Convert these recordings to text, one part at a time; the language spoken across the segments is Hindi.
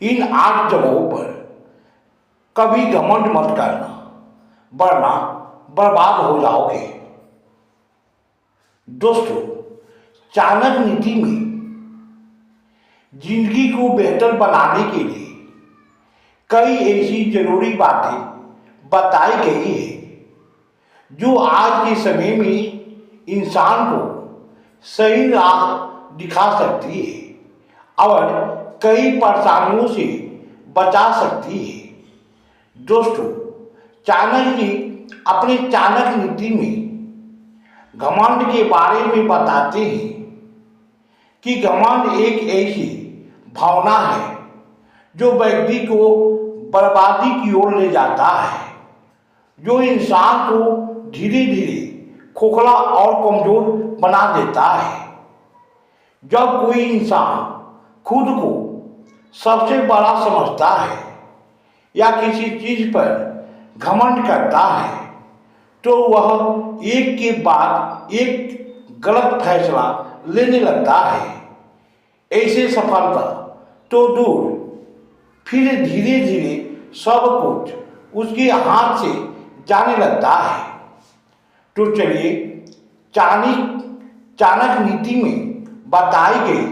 इन 8 जगहों पर कभी घमंड मत करना, वरना बर्बाद हो जाओगे। दोस्तों, चाणक्य नीति में जिंदगी को बेहतर बनाने के लिए कई ऐसी जरूरी बातें बताई गई है जो आज के समय में इंसान को सही राह दिखा सकती है और कई परेशानियों से बचा सकती है। दोस्तों, चाणक्य जी अपने चाणक्य नीति में घमंड के बारे में बताते हैं कि घमंड एक ऐसी भावना है जो व्यक्ति को बर्बादी की ओर ले जाता है, जो इंसान को धीरे धीरे खोखला और कमजोर बना देता है। जब कोई इंसान खुद को सबसे बड़ा समझता है या किसी चीज पर घमंड करता है तो वह एक के बाद एक गलत फैसला लेने लगता है। ऐसे सफलता तो दूर, फिर धीरे धीरे सब कुछ उसके हाथ से जाने लगता है। तो चलिए चाणक्य नीति में बताई गई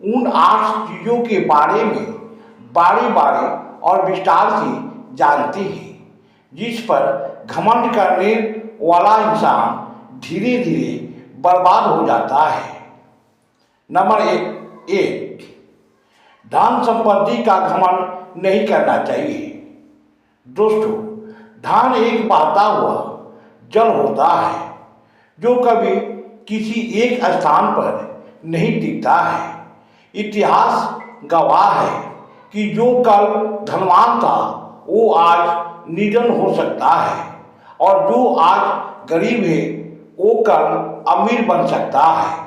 उन 8 चीजों के बारे में बारी बारी और विस्तार से जानते हैं, जिस पर घमंड करने वाला इंसान धीरे धीरे बर्बाद हो जाता है। नंबर 1, धन संपत्ति का घमंड नहीं करना चाहिए। दोस्तों, धन एक बहता हुआ जल होता है जो कभी किसी एक स्थान पर नहीं टिकता है। इतिहास गवाह है कि जो कल धनवान था वो आज निर्धन हो सकता है, और जो आज गरीब है वो कल अमीर बन सकता है।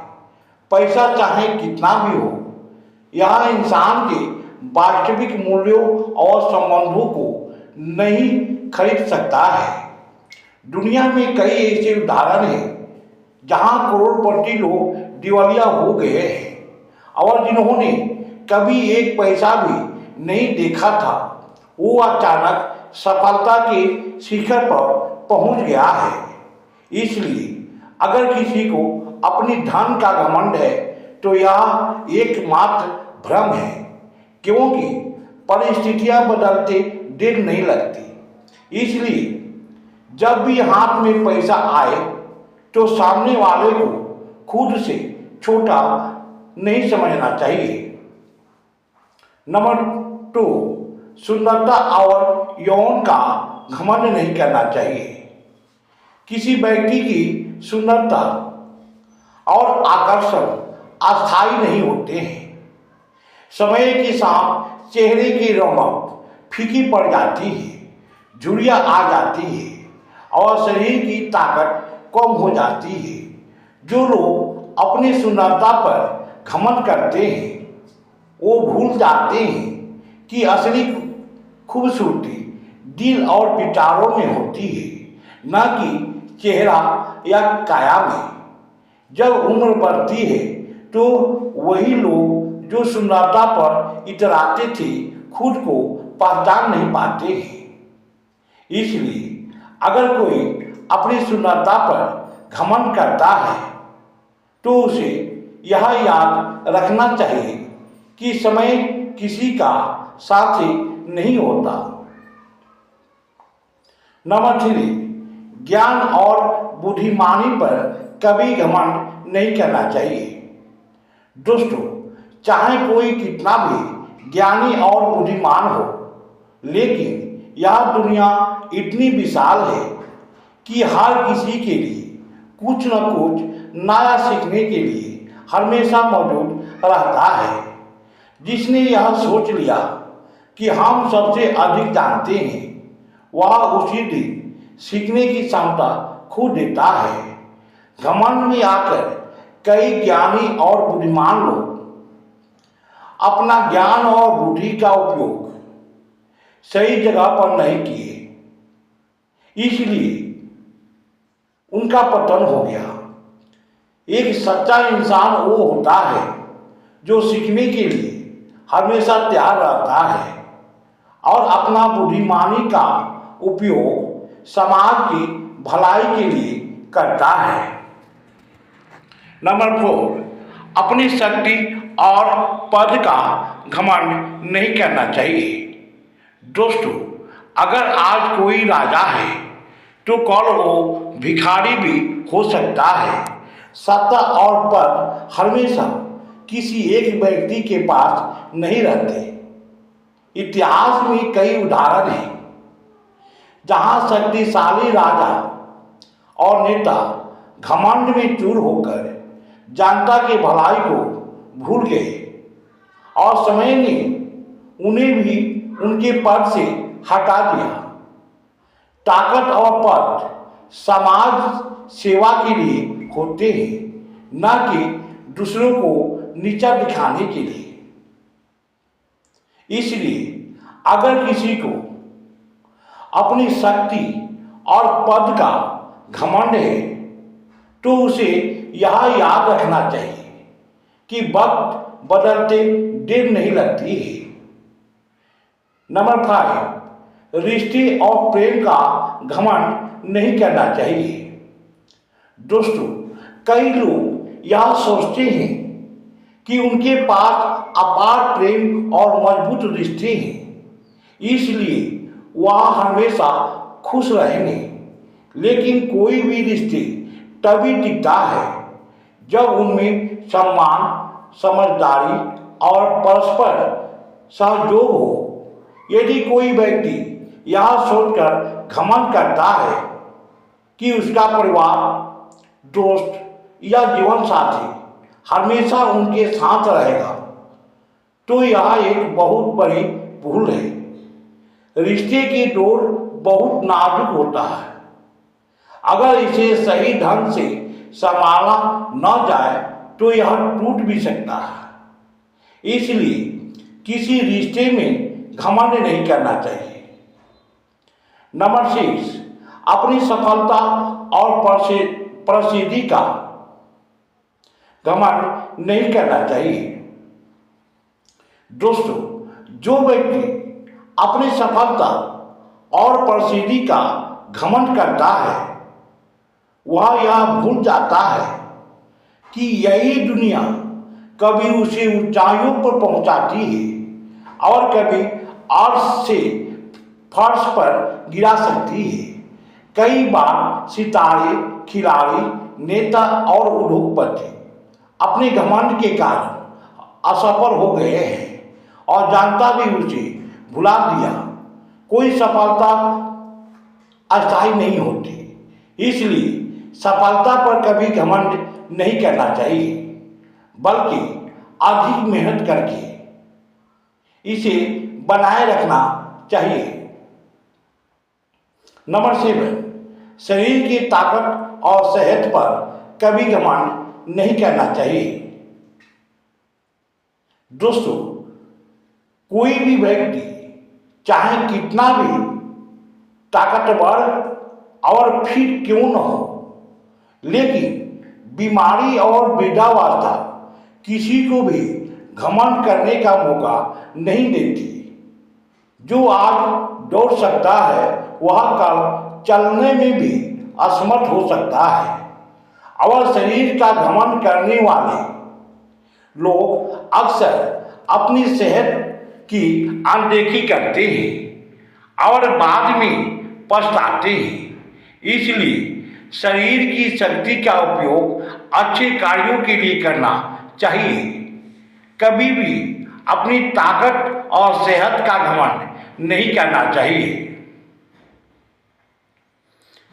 पैसा चाहे कितना भी हो, यह इंसान के वास्तविक मूल्यों और संबंधों को नहीं खरीद सकता है। दुनिया में कई ऐसे उदाहरण हैं जहां करोड़पति लोग दिवालिया हो गए हैं, और जिन्होंने कभी एक पैसा भी नहीं देखा था वो अचानक सफलता के शिखर पर पहुंच गया है। इसलिए अगर किसी को अपनी धन का घमंड है तो यह एकमात्र भ्रम है, क्योंकि परिस्थितियां बदलते देर नहीं लगती। इसलिए जब भी हाथ में पैसा आए तो सामने वाले को खुद से छोटा नहीं समझना चाहिए। नंबर 2, सुंदरता और यौवन का घमंड नहीं करना चाहिए। किसी व्यक्ति की सुंदरता और आकर्षण अस्थायी नहीं होते हैं। समय के साथ चेहरे की रौनक फीकी पड़ जाती है, झुर्रियां आ जाती है और शरीर की ताकत कम हो जाती है। जो लोग अपनी सुंदरता पर घमंड करते हैं वो भूल जाते हैं कि असली खूबसूरती दिल और विचारों में होती है, न कि चेहरा या काया में। जब उम्र बढ़ती है तो वही लोग जो सुंदरता पर इतराते थे खुद को पहचान नहीं पाते हैं। इसलिए अगर कोई अपनी सुंदरता पर घमंड करता है तो उसे यह याद रखना चाहिए कि समय किसी का साथी नहीं होता। नंबर 3, ज्ञान और बुद्धिमानी पर कभी घमंड नहीं करना चाहिए। दोस्तों, चाहे कोई कितना भी ज्ञानी और बुद्धिमान हो, लेकिन यह दुनिया इतनी विशाल है कि हर किसी के लिए कुछ न कुछ नया सीखने के लिए हमेशा मौजूद रहता है। जिसने यह सोच लिया कि हम सबसे अधिक जानते हैं, वह उसी दिन सीखने की क्षमता खो देता है। घमंड में आकर कई ज्ञानी और बुद्धिमान लोग अपना ज्ञान और बुद्धि का उपयोग सही जगह पर नहीं किए, इसलिए उनका पतन हो गया। एक सच्चा इंसान वो होता है जो सीखने के लिए हमेशा तैयार रहता है और अपना बुद्धिमानी का उपयोग समाज की भलाई के लिए करता है। नंबर 4, अपनी शक्ति और पद का घमंड नहीं करना चाहिए। दोस्तों, अगर आज कोई राजा है तो कल वो भिखारी भी हो सकता है। सत्ता और पद हमेशा किसी एक व्यक्ति के पास नहीं रहते। इतिहास में कई उदाहरण हैं जहां शक्तिशाली राजा और नेता घमंड में चूर होकर जनता के भलाई को भूल गए और समय ने उन्हें भी उनके पद से हटा दिया। ताकत और पद समाज सेवा के लिए होते हैं, न कि दूसरों को नीचा दिखाने के लिए। इसलिए अगर किसी को अपनी शक्ति और पद का घमंड है तो उसे यह याद रखना चाहिए कि वक्त बदलते देर नहीं लगती है। नंबर 5, रिश्ते और प्रेम का घमंड नहीं करना चाहिए। दोस्तों, कई लोग यह सोचते हैं कि उनके पास अपार प्रेम और मजबूत रिश्ते हैं, इसलिए वह हमेशा खुश रहेंगे। लेकिन कोई भी रिश्ते तभी टिकता है जब उनमें सम्मान, समझदारी और परस्पर सहयोग हो। यदि कोई व्यक्ति यह सोचकर घमंड करता है कि उसका परिवार, दोस्त या जीवन साथी हमेशा उनके साथ रहेगा, तो यह एक बहुत बड़ी भूल है। रिश्ते की डोर बहुत नाजुक होता है। अगर इसे सही ढंग से संभाला न जाए तो यह टूट भी सकता है। इसलिए किसी रिश्ते में घमंड नहीं करना चाहिए। नंबर 6, अपनी सफलता और प्रसिद्धि का घमंड नहीं करना चाहिए। दोस्तों, जो व्यक्ति अपनी सफलता और प्रसिद्धि का घमंड करता है वह यह भूल जाता है कि यही दुनिया कभी उसे ऊंचाइयों पर पहुंचाती है और कभी अर्श से फर्श पर गिरा सकती है। कई बार सितारे, खिलाड़ी, नेता और उद्योगपति अपने घमंड के कारण असफल हो गए हैं और जनता भी उसे भुला दिया। कोई सफलता अस्थायी नहीं होती, इसलिए सफलता पर कभी घमंड नहीं करना चाहिए, बल्कि अधिक मेहनत करके इसे बनाए रखना चाहिए। नंबर 7, शरीर की ताकत और सेहत पर कभी घमंड नहीं करना चाहिए। दोस्तों, कोई भी व्यक्ति चाहे कितना भी ताकतवर और फिट क्यों न हो, लेकिन बीमारी और वृद्धावस्था किसी को भी घमंड करने का मौका नहीं देती। जो आज दौड़ सकता है वह कल चलने में भी असमर्थ हो सकता है। और शरीर का घमंड करने वाले लोग अक्सर अपनी सेहत की अनदेखी करते हैं और बाद में पछताते हैं। इसलिए शरीर की शक्ति का उपयोग अच्छे कार्यों के लिए करना चाहिए। कभी भी अपनी ताकत और सेहत का घमंड नहीं करना चाहिए।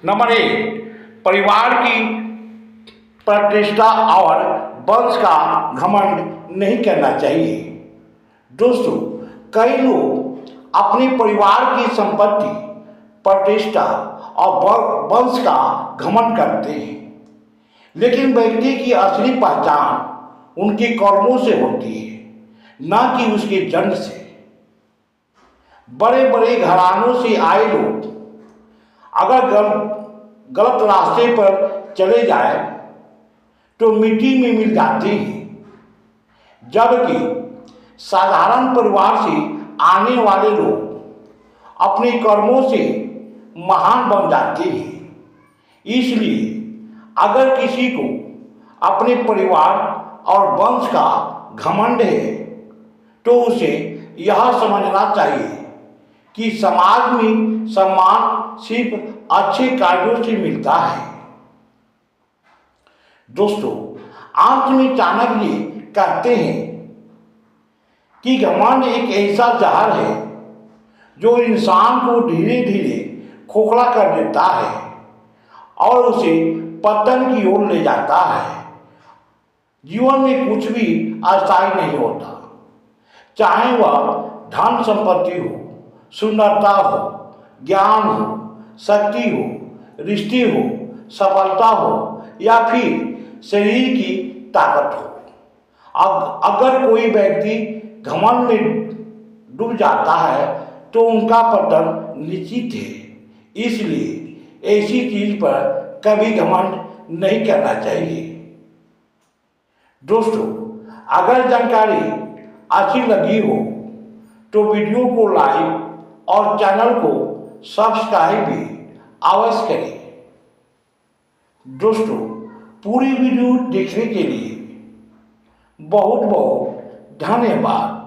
नंबर 1, परिवार की प्रतिष्ठा और वंश का घमंड नहीं करना चाहिए। दोस्तों, कई लोग अपने परिवार की संपत्ति, प्रतिष्ठा और वंश का घमंड करते हैं, लेकिन व्यक्ति की असली पहचान उनके कर्मों से होती है, न कि उसके जन्म से। बड़े बड़े घरानों से आए लोग अगर गलत रास्ते पर चले जाए तो मिट्टी में मिल जाते हैं, जबकि साधारण परिवार से आने वाले लोग अपने कर्मों से महान बन जाते हैं। इसलिए अगर किसी को अपने परिवार और वंश का घमंड है तो उसे यह समझना चाहिए कि समाज में सम्मान सिर्फ अच्छे कार्यों से मिलता है। दोस्तों, अंत में चाणक्य कहते हैं कि घमंड एक ऐसा जहर है जो इंसान को धीरे धीरे खोखला कर देता है और उसे पतन की ओर ले जाता है। जीवन में कुछ भी अस्थायी नहीं होता, चाहे वह धन संपत्ति हो, सुंदरता हो, ज्ञान हो, शक्ति हो, रिश्ते हो, सफलता हो या फिर शरीर की ताकत हो। अब अगर कोई व्यक्ति घमंड में डूब जाता है तो उनका पतन निश्चित है। इसलिए ऐसी चीज पर कभी घमंड नहीं करना चाहिए। दोस्तों, अगर जानकारी अच्छी लगी हो तो वीडियो को लाइक और चैनल को सब्सक्राइब भी अवश्य करें। दोस्तों, पूरी वीडियो देखने के लिए बहुत बहुत धन्यवाद।